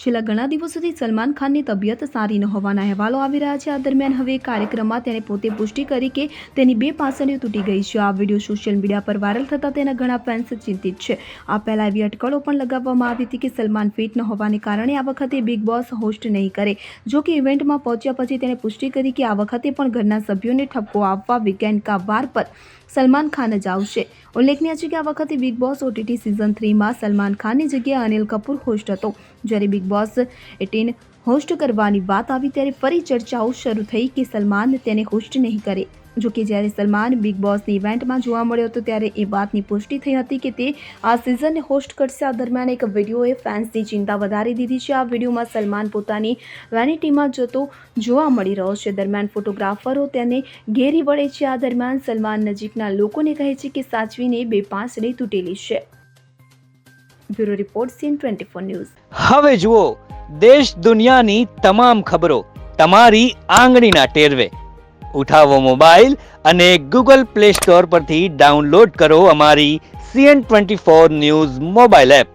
છેલ્લા ઘણા દિવસોથી સલમાન ખાનની તબિયત સારી ન હોવાના અહેવાલો આવી રહ્યા છે। આ દરમિયાન હવે એક કાર્યક્રમમાં તેણે પોતે પુષ્ટિ કરી કે તેની 2 પાંસળીઓ તૂટી ગઈ છે। આ વિડીયો સોશિયલ મીડિયા પર વાયરલ થતાં તેના ઘણા ફેન્સ ચિંતિત છે। આ પહેલા એવી અટકળો પણ લગાવવામાં આવી હતી કે સલમાન ફિટ ન હોવાને કારણે આ વખતે બિગ બોસ હોસ્ટ નહીં કરે। જો કે ઇવેન્ટમાં પહોંચ્યા પછી તેણે પુષ્ટિ કરી કે આ વખતે પણ ઘરના સભ્યોને ઠપકો આપવા વીકેન્ડ કા વાર પર સલમાન ખાન જ આવશે। ઉલ્લેખનીય છે કે આ વખતે બિગ બોસ OTT સિઝન 3માં સલમાન ખાનની જગ્યાએ અનિલ કપૂર હોસ્ટ હતો। જ્યારે બિગ બોસ 18 હોસ્ટ કરવાની વાત આવી ત્યારે ફરી ચર્ચાઓ શરૂ થઈ કે સલમાન તેને હોસ્ટ નહીં કરે। જો કે જ્યારે સલમાન બિગ બોસની ઇવેન્ટમાં જોવા મળ્યો હતો ત્યારે એ વાતની પુષ્ટિ થઈ હતી કે તે આ સિઝનને હોસ્ટ કરશે। આ દરમિયાન એક વિડીયોએ ફેન્સની ચિંતા વધારી દીધી છે। આ વિડીયોમાં સલમાન પોતાની વેનિટીમાં જતો જોવા મળી રહ્યો છે। દરમિયાન ફોટોગ્રાફરો તેને ઘેરી વળે છે। આ દરમિયાન સલમાન નજીકના લોકોને કહે છે કે સાચવીને 2 પાંસળી તૂટેલી છે। Bureau report CN24 news. હવે જુઓ દેશ દુનિયાની તમામ ખબરો તમારી આંગળીના ટેરવે। ઉઠાવો મોબાઈલ અને Google Play Store પરથી ડાઉનલોડ કરો અમારી CN24 ન્યૂઝ મોબાઈલ એપ।